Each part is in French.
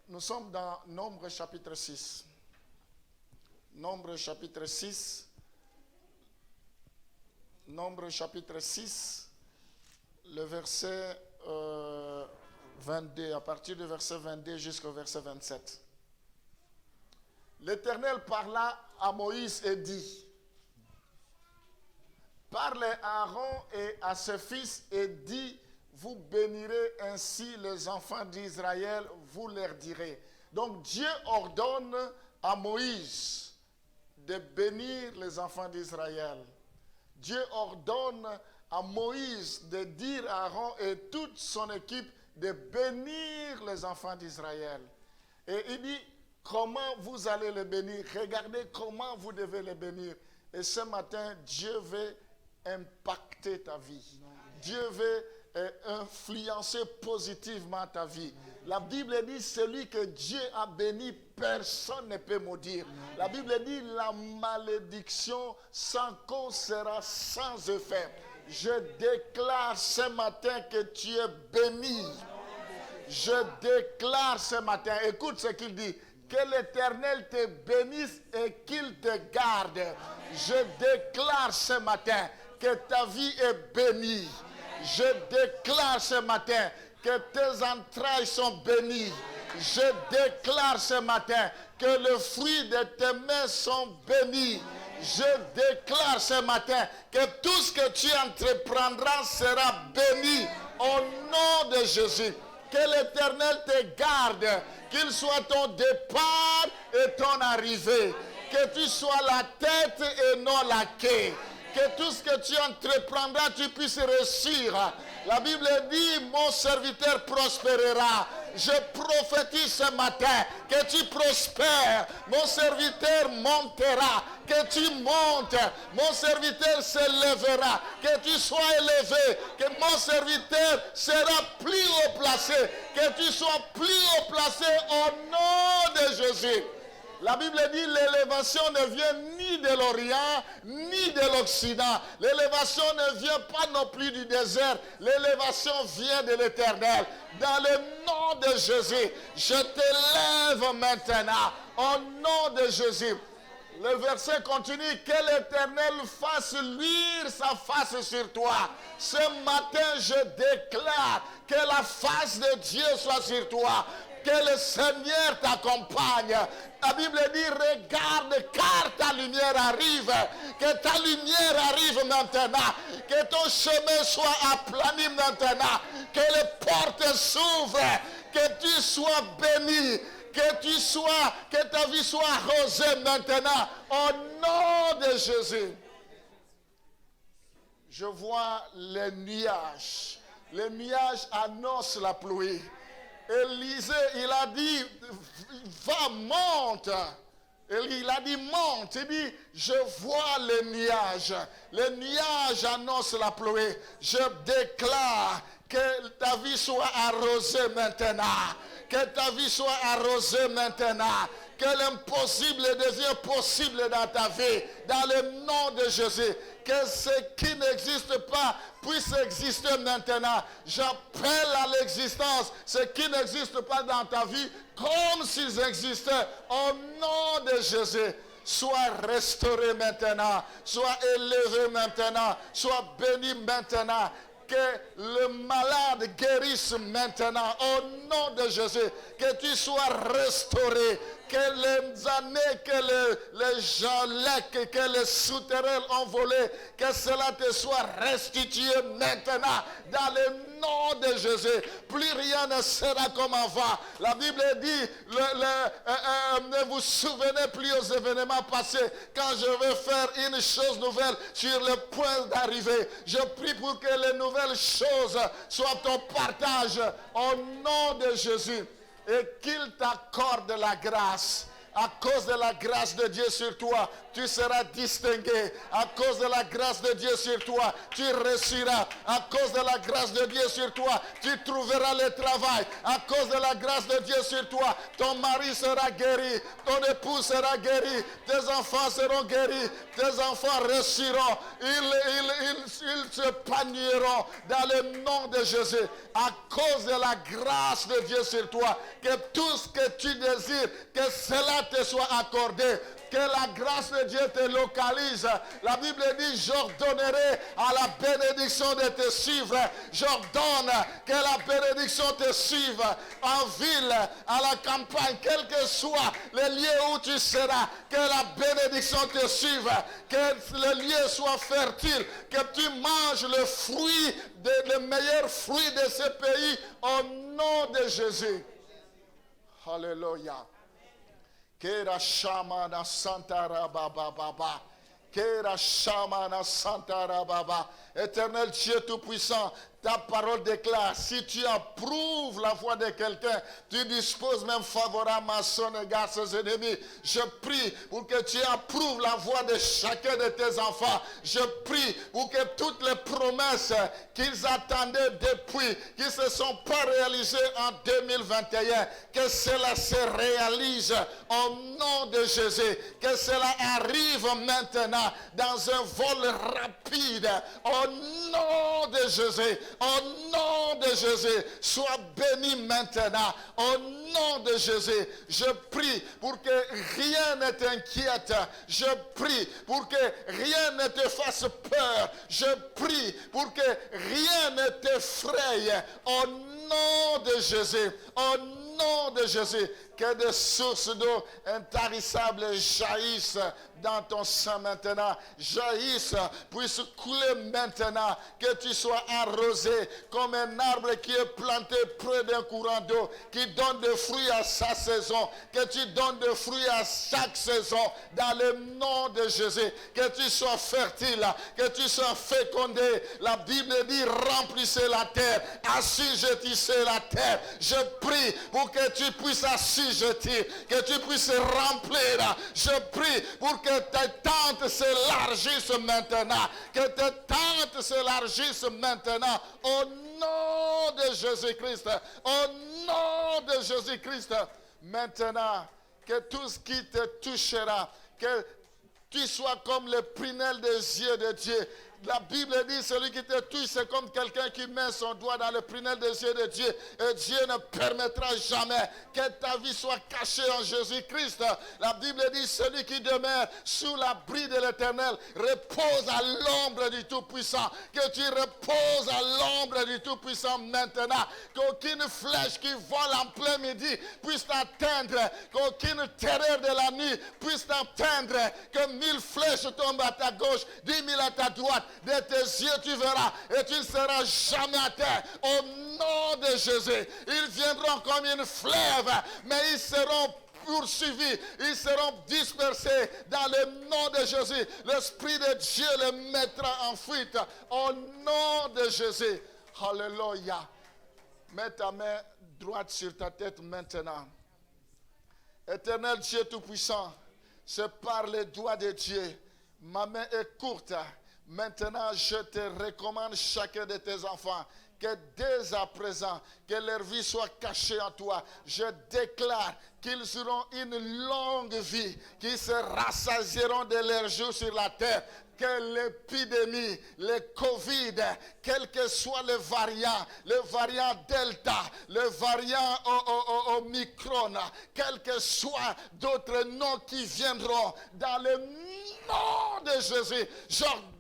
Nous sommes dans Nombre chapitre 6. Nombre chapitre 6. Nombre chapitre 6, le verset 22, à partir du verset 22 jusqu'au verset 27. L'Éternel parla à Moïse et dit: parle à Aaron et à ses fils et dis: vous bénirez ainsi les enfants d'Israël, vous leur direz. Donc Dieu ordonne à Moïse de bénir les enfants d'Israël. Dieu ordonne à Moïse de dire à Aaron et toute son équipe de bénir les enfants d'Israël. Et il dit comment vous allez les bénir. Regardez comment vous devez les bénir. Et ce matin, Dieu veut impacter ta vie. Dieu veut influencer positivement ta vie. La Bible dit, celui que Dieu a béni, personne ne peut maudire. La Bible dit, la malédiction sans cause sera sans effet. Je déclare ce matin que tu es béni. Je déclare ce matin, écoute ce qu'il dit: que l'Éternel te bénisse et qu'il te garde. Je déclare ce matin que ta vie est bénie. Je déclare ce matin que tes entrailles sont bénies. Je déclare ce matin que le fruit de tes mains sont bénis. Je déclare ce matin que tout ce que tu entreprendras sera béni au nom de Jésus. Que l'Éternel te garde, qu'il soit ton départ et ton arrivée. Que tu sois la tête et non la queue. Que tout ce que tu entreprendras, tu puisses réussir. La Bible dit, mon serviteur prospérera. Je prophétise ce matin que tu prospères. Mon serviteur montera. Que tu montes. Mon serviteur s'élèvera. Que tu sois élevé. Que mon serviteur sera plus haut placé. Que tu sois plus haut placé au nom de Jésus. La Bible dit l'élévation ne vient ni de l'Orient, ni de l'Occident. L'élévation ne vient pas non plus du désert. L'élévation vient de l'Éternel. Dans le nom de Jésus, je t'élève maintenant. Au nom de Jésus. Le verset continue: que l'Éternel fasse luire sa face sur toi. Ce matin, je déclare que la face de Dieu soit sur toi. Que le Seigneur t'accompagne. La Bible dit, regarde car ta lumière arrive. Que ta lumière arrive maintenant. Que ton chemin soit aplani maintenant. Que les portes s'ouvrent. Que tu sois béni. Que ta vie soit arrosée maintenant. Au nom de Jésus. Je vois les nuages. Les nuages annoncent la pluie. Élisée, il a dit, va, monte. Il a dit, monte. Il dit, je vois les nuages. Les nuages annoncent la pluie. Je déclare que ta vie soit arrosée maintenant. Que ta vie soit arrosée maintenant. Que l'impossible devient possible dans ta vie. Dans le nom de Jésus. Que ce qui n'existe pas puisse exister maintenant. J'appelle à l'existence ce qui n'existe pas dans ta vie comme s'ils existaient. Au nom de Jésus. Sois restauré maintenant. Sois élevé maintenant. Sois béni maintenant. Que le malade guérisse maintenant au nom de Jésus. Que tu sois restauré. Que les années que les jalèques, que les souterrains ont volé, que cela te soit restitué maintenant dans le nom de Jésus. Plus rien ne sera comme avant. La Bible dit, ne vous souvenez plus aux événements passés quand je vais faire une chose nouvelle sur le point d'arriver. Je prie pour que les nouvelles choses soient ton partage au nom de Jésus. Et qu'il t'accorde la grâce. À cause de la grâce de Dieu sur toi, tu seras distingué. À cause de la grâce de Dieu sur toi, tu réussiras. À cause de la grâce de Dieu sur toi, tu trouveras le travail. À cause de la grâce de Dieu sur toi, ton mari sera guéri, ton époux sera guéri, tes enfants seront guéris, tes enfants réussiront. Ils se panieront dans le nom de Jésus. À cause de la grâce de Dieu sur toi, que tout ce que tu désires, que cela te soit accordé. Que la grâce de Dieu te localise. La Bible dit, j'ordonnerai à la bénédiction de te suivre. J'ordonne que la bénédiction te suive en ville, à la campagne, quel que soit le lieu où tu seras. Que la bénédiction te suive. Que le lieu soit fertile. Que tu manges le fruit, le meilleur fruit de ce pays au nom de Jésus. Alléluia. Kera Shamana Santara Baba Baba. Kera Shamana Santara Baba. Éternel Dieu Tout-Puissant, ta parole déclare, si tu approuves la voix de quelqu'un, tu disposes même favorablement à son égard ses ennemis. Je prie pour que tu approuves la voix de chacun de tes enfants. Je prie pour que toutes les promesses qu'ils attendaient depuis, qui ne se sont pas réalisées en 2021, que cela se réalise au nom de Jésus. Que cela arrive maintenant dans un vol rapide. Au nom de Jésus. Au nom de Jésus, sois béni maintenant. Au nom de Jésus, je prie pour que rien ne t'inquiète. Je prie pour que rien ne te fasse peur. Je prie pour que rien ne t'effraie. Au nom de Jésus, au nom de Jésus, que des sources d'eau intarissables jaillissent dans ton sang maintenant. Jaillissent, puissent couler maintenant. Que tu sois arrosé comme un arbre qui est planté près d'un courant d'eau, qui donne des fruits à sa saison. Que tu donnes des fruits à chaque saison dans le nom de Jésus. Que tu sois fertile, que tu sois fécondé. La Bible dit remplissez la terre, assujettissez la terre. Je prie pour que tu puisses assujettir, que tu puisses remplir. Je prie pour que tes tentes s'élargissent maintenant, que tes tentes s'élargissent maintenant au nom de Jésus-Christ, au nom de Jésus-Christ. Maintenant, que tout ce qui te touchera, que tu sois comme le prunelle des yeux de Dieu. La Bible dit, celui qui te touche, c'est comme quelqu'un qui met son doigt dans le prunelle des yeux de Dieu. Et Dieu ne permettra jamais que ta vie soit cachée en Jésus-Christ. La Bible dit, celui qui demeure sous l'abri de l'Éternel repose à l'ombre du Tout-Puissant. Que tu reposes à l'ombre du Tout-Puissant maintenant. Qu'aucune flèche qui vole en plein midi puisse t'atteindre. Qu'aucune terreur de la nuit puisse t'atteindre. Que 1000 flèches tombent à ta gauche, 10 000 à ta droite. De tes yeux tu verras et tu ne seras jamais atteint. Au nom de Jésus, ils viendront comme une fleuve, mais ils seront poursuivis, ils seront dispersés dans le nom de Jésus. L'Esprit de Dieu les mettra en fuite au nom de Jésus. Alléluia. Mets ta main droite sur ta tête maintenant. Éternel Dieu Tout-Puissant, c'est par les doigts de Dieu. Ma main est courte. Maintenant, je te recommande chacun de tes enfants que dès à présent, que leur vie soit cachée en toi. Je déclare qu'ils auront une longue vie, qu'ils se rassasieront de leurs jours sur la terre. Que l'épidémie, le Covid, quel que soit le variant Delta, le variant Omicron, quel que soit d'autres noms qui viendront, dans le nom de Jésus, j'ordonne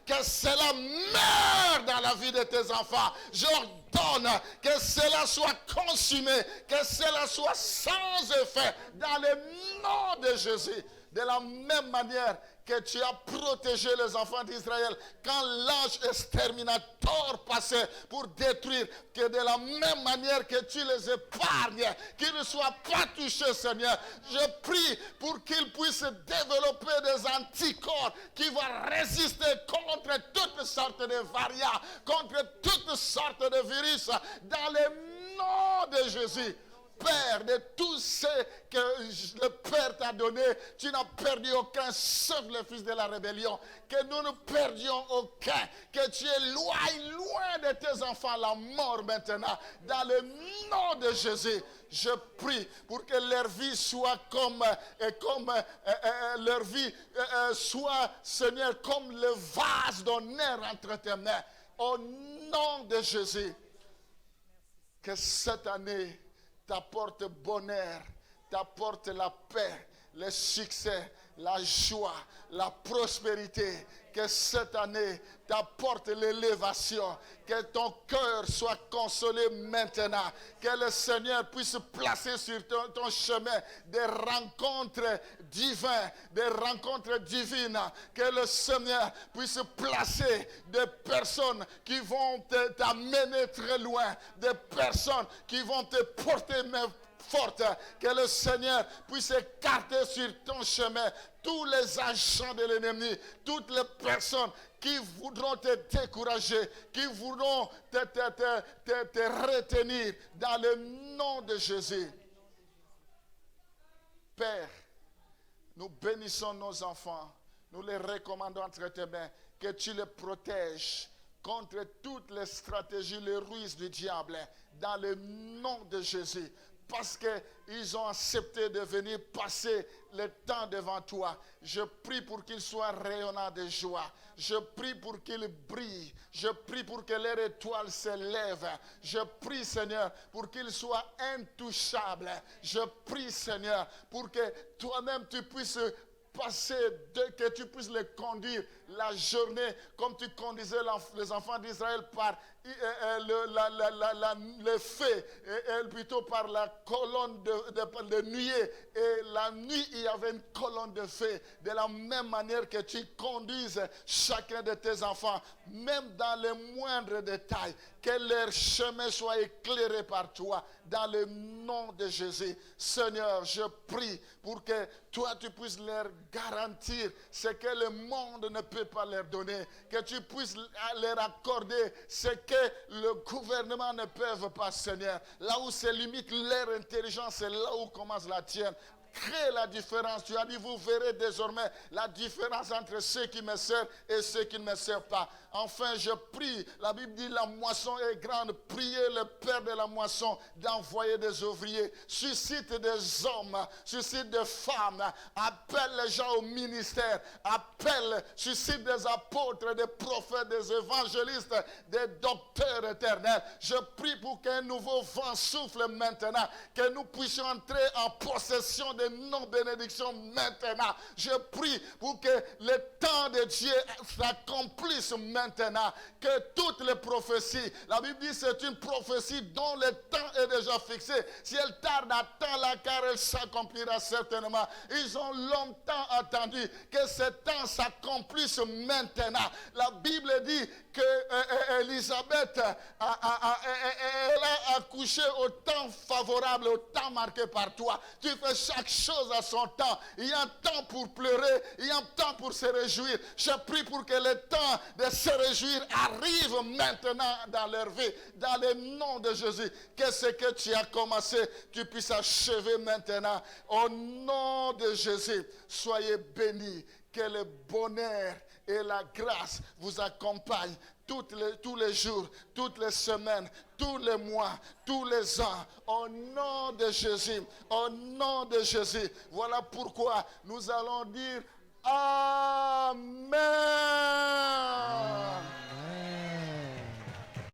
que cela meure dans la vie de tes enfants. J'ordonne que cela soit consumé, que cela soit sans effet dans le nom de Jésus. De la même manière que tu as protégé les enfants d'Israël quand l'ange exterminateur passait pour détruire, que de la même manière que tu les épargnes, qu'ils ne soient pas touchés, Seigneur. Je prie pour qu'ils puissent développer des anticorps qui vont résister contre toutes sortes de variants, contre toutes sortes de virus, dans le nom de Jésus. Père, de tout ce que le Père t'a donné, tu n'as perdu aucun, sauf le fils de la rébellion. Que nous ne perdions aucun, que tu éloignes loin de tes enfants la mort maintenant. Dans le nom de Jésus, je prie pour que leur vie soit leur vie soit, Seigneur, comme le vase d'honneur entre tes mains. Au nom de Jésus, que cette année t'apporte bonheur, t'apporte la paix, le succès, la joie, la prospérité. Que cette année t'apporte l'élévation. Que ton cœur soit consolé maintenant. Que le Seigneur puisse placer sur ton chemin des rencontres divines, des rencontres divines. Que le Seigneur puisse placer des personnes qui vont t'amener très loin. Des personnes qui vont te porter main forte. Que le Seigneur puisse écarter sur ton chemin tous les agents de l'ennemi, toutes les personnes qui voudront te décourager, qui voudront te retenir dans le nom de Jésus. Père, nous bénissons nos enfants, nous les recommandons entre tes mains, que tu les protèges contre toutes les stratégies, les ruses du diable, dans le nom de Jésus. Parce qu'ils ont accepté de venir passer le temps devant toi. Je prie pour qu'ils soient rayonnants de joie. Je prie pour qu'ils brillent. Je prie pour que leur étoile s'élève. Je prie, Seigneur, pour qu'ils soient intouchables. Je prie, Seigneur, pour que toi-même tu puisses que tu puisses les conduire la journée comme tu conduisais les enfants d'Israël par le feu, plutôt par la colonne de nuée. Et la nuit, il y avait une colonne de feu. De la même manière que tu conduises chacun de tes enfants, même dans les moindres détails, que leur chemin soit éclairé par toi, dans le nom de Jésus. Seigneur, je prie pour que toi, tu puisses leur garantir ce que le monde ne peut pas leur donner, que tu puisses leur accorder ce que le gouvernement ne peut pas, Seigneur. Là où se limite leur intelligence, c'est là où commence la tienne. Crée la différence. Tu as dit, vous verrez désormais la différence entre ceux qui me servent et ceux qui ne me servent pas. Enfin, je prie. La Bible dit, la moisson est grande. Priez le Père de la moisson d'envoyer des ouvriers. Suscite des hommes, suscite des femmes. Appelle les gens au ministère. Appelle, suscite des apôtres, des prophètes, des évangélistes, des docteurs éternels. Je prie pour qu'un nouveau vent souffle maintenant. Que nous puissions entrer en possession de nos bénédictions maintenant. Je prie pour que le temps de Dieu s'accomplisse maintenant. Que toutes les prophéties, la Bible dit c'est une prophétie dont le temps est déjà fixé. Si elle tarde, attends-la car elle s'accomplira certainement. Ils ont longtemps attendu que ce temps s'accomplisse maintenant. La Bible dit que Élisabeth elle a accouché au temps favorable, au temps marqué par toi. Tu fais chaque chose à son temps. Il y a un temps pour pleurer, il y a un temps pour se réjouir. Je prie pour que le temps de se réjouir arrive maintenant dans leur vie, dans le nom de Jésus. Que ce que tu as commencé, tu puisses achever maintenant. Au nom de Jésus, soyez bénis. Que le bonheur et la grâce vous accompagnent tous les jours, toutes les semaines, tous les mois, tous les ans. Au nom de Jésus, au nom de Jésus. Voilà pourquoi nous allons dire Amen.